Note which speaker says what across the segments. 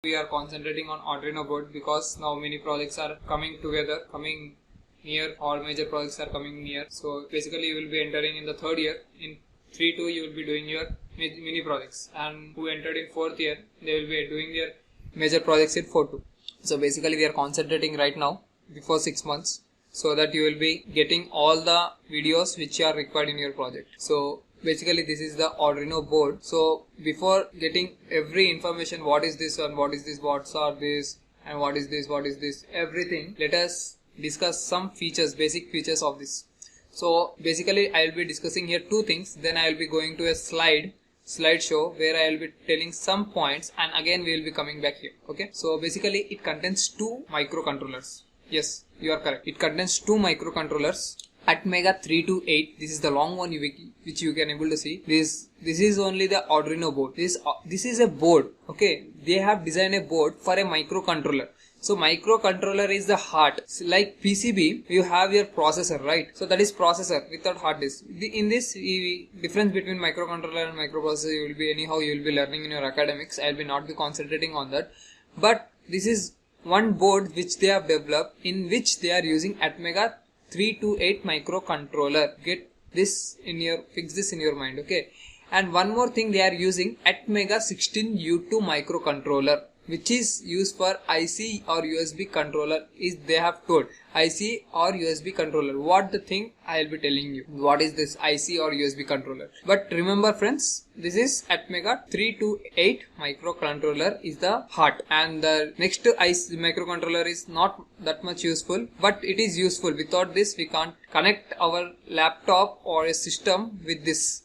Speaker 1: We are concentrating on Arduino board because now many projects are coming together, coming near. All major projects are coming near. So basically you will be entering in the third year. In 3-2 you will be doing your mini projects, and who entered in fourth year, they will be doing their major projects in 4-2. So basically we are concentrating right now before 6 months, so that you will be getting all the videos which are required in your project. So basically this is the Arduino board. So before getting every information, what is this and what is this, what are this and what is this, everything, let us discuss some features, basic features of this. So basically I will be discussing here two things, then I will be going to a slideshow where I will be telling some points, and again we will be coming back here. Okay, so basically it contains two microcontrollers. Yes, you are correct. It contains two microcontrollers. Atmega 328. This is the long one which you can able to see. This is only the Arduino board. This is a board. Okay, they have designed a board for a microcontroller. So microcontroller is the heart. So like PCB, you have your processor, right? So that is processor without hard disk. In this difference between microcontroller and microprocessor, you will be learning in your academics. I will be not be concentrating on that. But this is one board which they have developed, in which they are using Atmega 328 microcontroller. Fix this in your mind. Okay. And one more thing, they are using Atmega 16U2 microcontroller, which is used for IC or USB controller. They have told IC or USB controller. What the thing I will be telling you. What is this IC or USB controller? But remember friends, this is Atmega 328 microcontroller is the heart, and the next IC microcontroller is not that much useful, but it is useful. Without this we can't connect our laptop or a system with this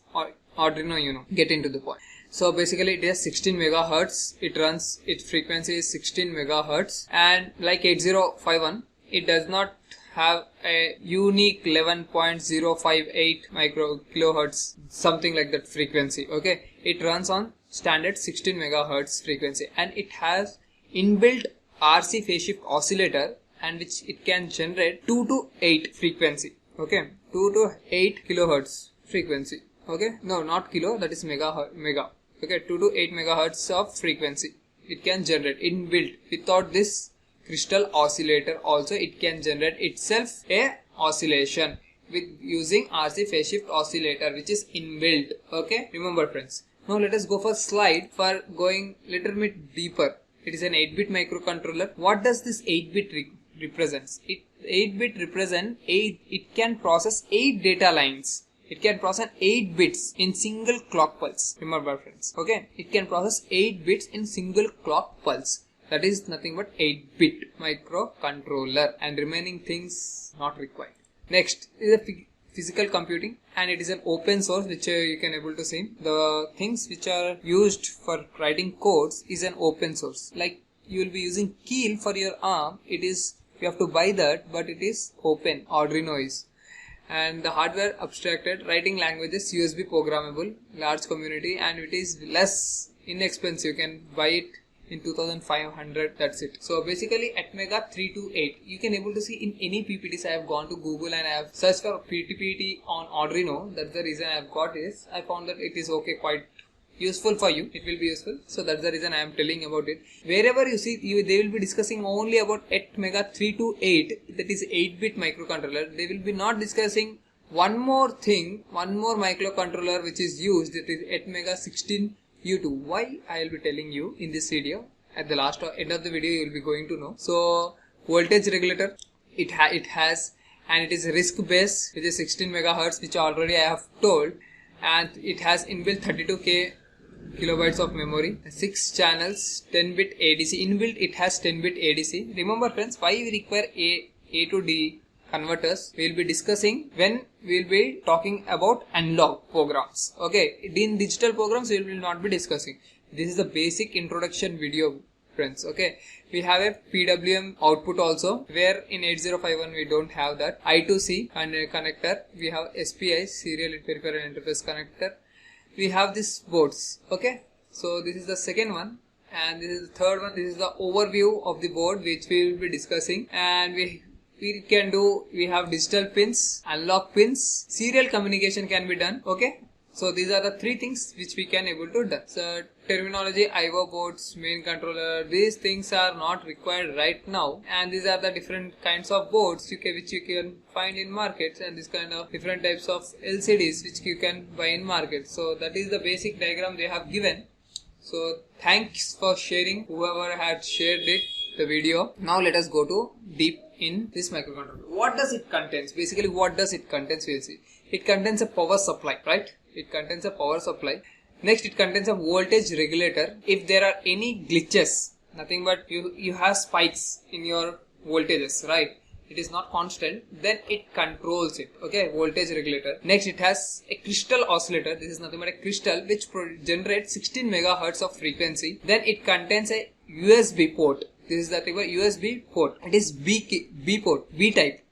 Speaker 1: Arduino UNO. Get into the point. So basically it is 16 megahertz. Its frequency is 16 megahertz, and like 8051, it does not have a unique 11.058 micro kilohertz, something like that frequency. Okay, it runs on standard 16 megahertz frequency, and it has inbuilt RC phase shift oscillator, and which it can generate 2 to 8 frequency. Okay, 2 to 8 kilohertz frequency. Okay, no, not kilo, that is mega. Okay, 2 to 8 megahertz of frequency it can generate inbuilt. Without this crystal oscillator also, it can generate itself a oscillation with using RC phase shift oscillator, which is inbuilt. Okay, remember friends. Now let us go for slide for going little bit deeper. It is an 8-bit microcontroller. What does this 8-bit represents? 8-bit represent 8. It can process 8 data lines. It can process 8 bits in single clock pulse. Remember friends. Okay, it can process 8 bits in single clock pulse. That is nothing but 8-bit microcontroller, and remaining things not required. Next is a physical computing, and it is an open source, which you can able to see. The things which are used for writing codes is an open source. Like you will be using keel for your ARM. You have to buy that, but it is open. Arduino is. And the hardware abstracted, writing languages USB programmable, large community, and it is less inexpensive. You can buy it in 2500. That's it. So basically Atmega 328, you can able to see in any PPTs. I have gone to Google and I have searched for PPT on Arduino. That's the reason I have got this. I found that it is okay, quite useful for you. It will be useful. So that's the reason I am telling about it. Wherever you see, they will be discussing only about Atmega 328, that is 8-bit microcontroller. They will be not discussing one more thing, one more microcontroller which is used, that is Atmega 16U2. Why? I will be telling you in this video. At the last or end of the video, you will be going to know. So voltage regulator, it has, and it is RISC based, which is 16 megahertz, which already I have told, and it has inbuilt 32K kilobytes of memory, 6 channels, 10-bit ADC. Inbuilt it has 10-bit ADC. Remember friends, why we require A to D converters, we will be discussing when we will be talking about analog programs. Okay, in digital programs we will not be discussing. This is the basic introduction video friends. Okay, we have a PWM output also, where in 8051 we don't have that. I2C and a connector. We have SPI, serial peripheral interface connector. We have these boards. Okay, so this is the second one, and this is the third one. This is the overview of the board which we will be discussing, and we have digital pins, analog pins, serial communication can be done. Okay, So these are the three things which we can able to do. So terminology, IO boards, main controller, these things are not required right now, and these are the different kinds of boards which you can find in markets, and this kind of different types of LCDs which you can buy in market. So that is the basic diagram they have given. So thanks for sharing, whoever had shared the video. Now let us go to deep in this microcontroller. What does it contains? Basically, what does it contains? We'll see. It contains a power supply, right? It contains a power supply. Next, it contains a voltage regulator. If there are any glitches, nothing but you have spikes in your voltages, right? It is not constant, then it controls it. Okay, voltage regulator. Next, it has a crystal oscillator. This is nothing but a crystal which generates 16 megahertz of frequency. Then it contains a USB port. This is the USB port. It is B port, B type.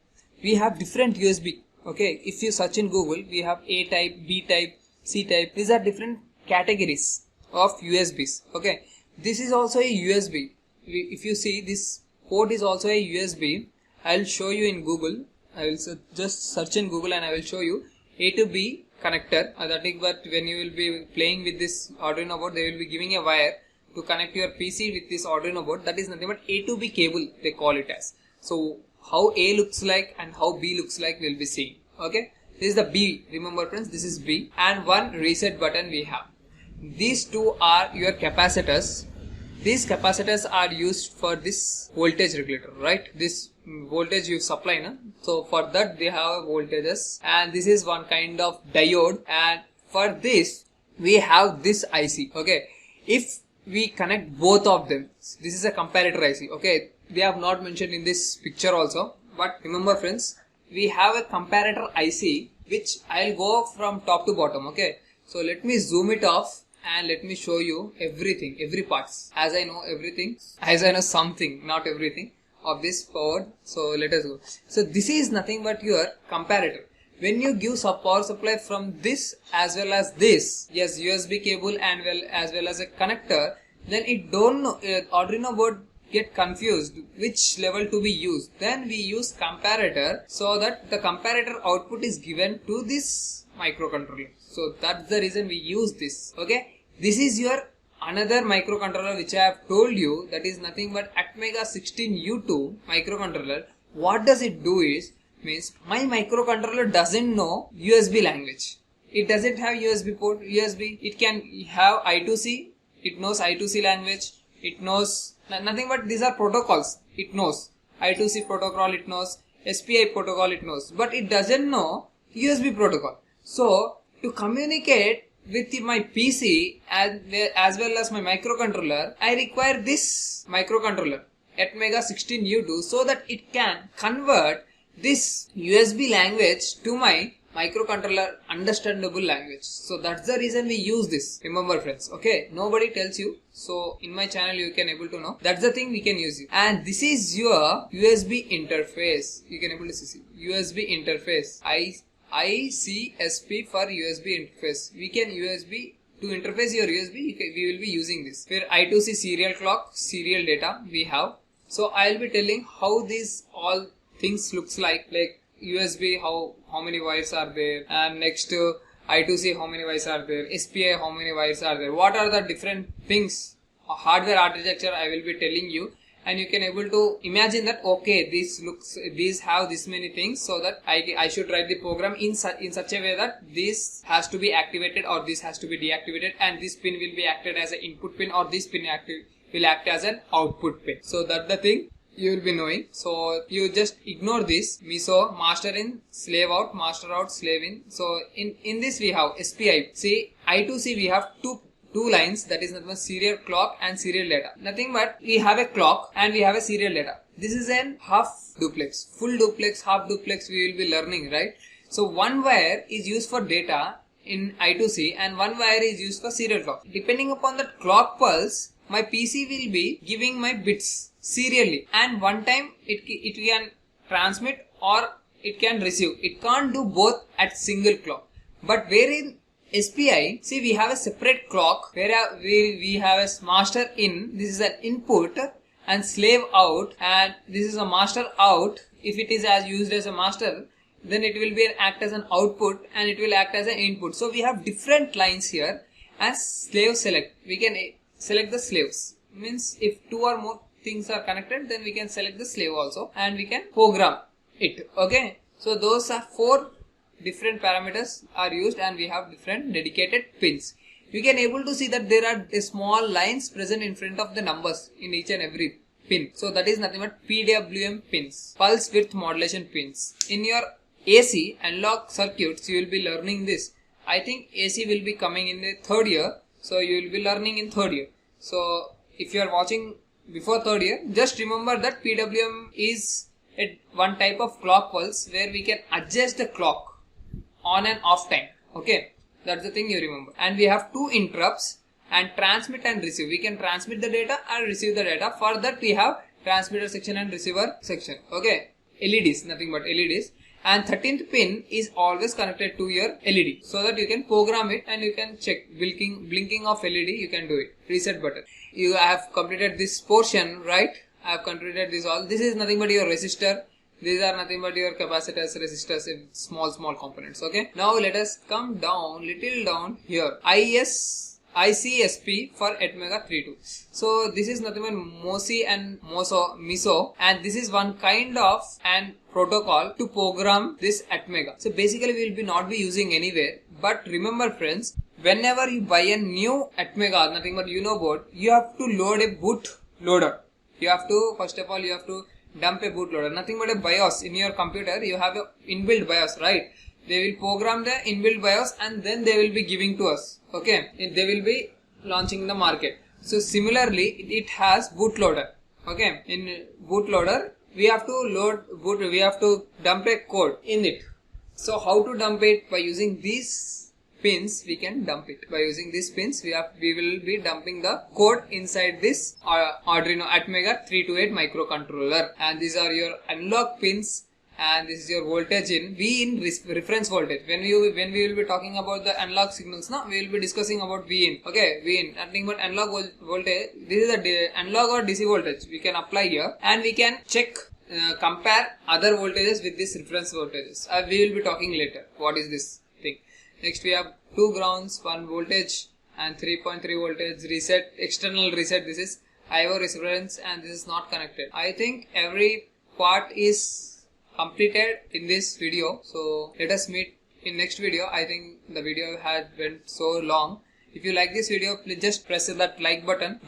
Speaker 1: We have different USB. Okay, if you search in Google, we have A type, B type, C type. These are different categories of USBs. Okay, this is also a USB. If you see, this port is also a USB. I will show you in Google. I will just search in Google and I will show you A to B connector. That is what when you will be playing with this Arduino board, they will be giving a wire to connect your PC with this Arduino board. That is nothing but A to B cable, they call it as. So how A looks like and how B looks like we'll be seeing. Okay, this is the B. Remember friends, this is B, and one reset button we have. These two are your capacitors. These capacitors are used for this voltage regulator, right? This voltage you supply, na? So for that they have voltages, and this is one kind of diode, and for this we have this IC. Okay, if we connect both of them, this is a comparator IC. Okay, they have not mentioned in this picture also, but remember friends, we have a comparator IC which I'll go from top to bottom. Okay, so let me zoom it off and let me show you everything, every parts, as I know everything, as I know something, not everything of this board. So let us go. So this is nothing but your comparator. When you give power supply from this as well as this, yes, USB cable and as well as a connector, then it don't know, Arduino board get confused which level to be used. Then we use comparator, so that the comparator output is given to this microcontroller. So that's the reason we use this. Okay, this is your another microcontroller which I have told you, that is nothing but Atmega 16U2 microcontroller. What does it do is, means my microcontroller doesn't know USB language. It doesn't have USB port, USB. It can have I2C. It knows I2C language. It knows nothing but these are protocols. It knows I2C protocol. It knows SPI protocol. It knows, but it doesn't know USB protocol. So to communicate with my PC as well as my microcontroller, I require this microcontroller Atmega 16U2, so that it can convert this USB language to my microcontroller understandable language. So that's the reason we use this. Remember friends, okay, nobody tells you, so in my channel you can able to know. That's the thing we can use it. And this is your USB interface. You can able to see USB interface. ICSP for USB interface. We can USB to interface your USB. We will be using this. For I2C serial clock, serial data we have. So I will be telling how these all things looks like USB, how many wires are there, and next I2C how many wires are there, SPI how many wires are there, what are the different things, hardware architecture I will be telling you, and you can able to imagine that okay, these have this many things, so that I should write the program in such a way that this has to be activated or this has to be deactivated, and this pin will be acted as an input pin, or this pin will act as an output pin. So that's the thing you will be knowing. So you just ignore this MISO, master in, slave out, master out, slave in. So in this we have SPI. See, I2C we have two lines, that is nothing but serial clock and serial data. Nothing but we have a clock and we have a serial data. This is an half duplex, full duplex, half duplex we will be learning, right? So one wire is used for data in I2C and one wire is used for serial clock. Depending upon the clock pulse, my PC will be giving my bits serially, and one time it can transmit or it can receive. It can't do both at single clock. But wherein SPI, see, we have a separate clock where we have a master in, this is an input, and slave out, and this is a master out. If it is as used as a master, then it will be act as an output, and it will act as an input. So we have different lines here as slave select. We can select the slaves. Means if two or more things are connected, then we can select the slave also, and we can program it. Okay, so those are 4 different parameters are used, and we have different dedicated pins. You can able to see that there are small lines present in front of the numbers in each and every pin. So that is nothing but PWM pins, pulse width modulation pins. In your AC analog circuits, you will be learning this. I think AC will be coming in the 3rd year, so you will be learning in 3rd year. So if you are watching before 3rd year, just remember that PWM is one type of clock pulse where we can adjust the clock on and off time. Okay, that's the thing you remember. And we have 2 interrupts and transmit and receive. We can transmit the data and receive the data. For that we have transmitter section and receiver section. Okay, LEDs, nothing but LEDs. And 13th pin is always connected to your LED, so that you can program it and you can check blinking of LED. You can do it. Reset button. You have completed this portion, right? I have completed this all. This is nothing but your resistor. These are nothing but your capacitors, resistors in small components. Okay. Now let us come down, little down here. ICSP for Atmega32. So this is nothing but MOSI and MISO, and this is one kind of an protocol to program this Atmega. So basically we will not be using anywhere. But remember friends, whenever you buy a new Atmega, nothing but UNO board, you have to load a boot loader. You have to, first of all, you have to dump a bootloader, nothing but a BIOS. In your computer you have a inbuilt BIOS, right? They will program the inbuilt BIOS and then they will be giving to us. Okay, they will be launching in the market. So similarly it has bootloader. Okay, in bootloader we have to dump a code in it. So how to dump it? By using these pins we can dump it. By using these pins we will be dumping the code inside this Arduino Atmega 328 microcontroller. And these are your analog pins, and this is your voltage in V in reference voltage. When we will be talking about the analog signals now, we will be discussing about V in. Okay, V in, nothing but analog voltage. This is the analog or DC voltage we can apply here, and we can check compare other voltages with this reference voltages. We will be talking later what is this thing. Next we have 2 grounds, 1 voltage and 3.3 voltage reset, external reset. This is IO reference and this is not connected. I think every part is completed in this video. So let us meet in next video. I think the video had went so long. If you like this video, please just press that like button.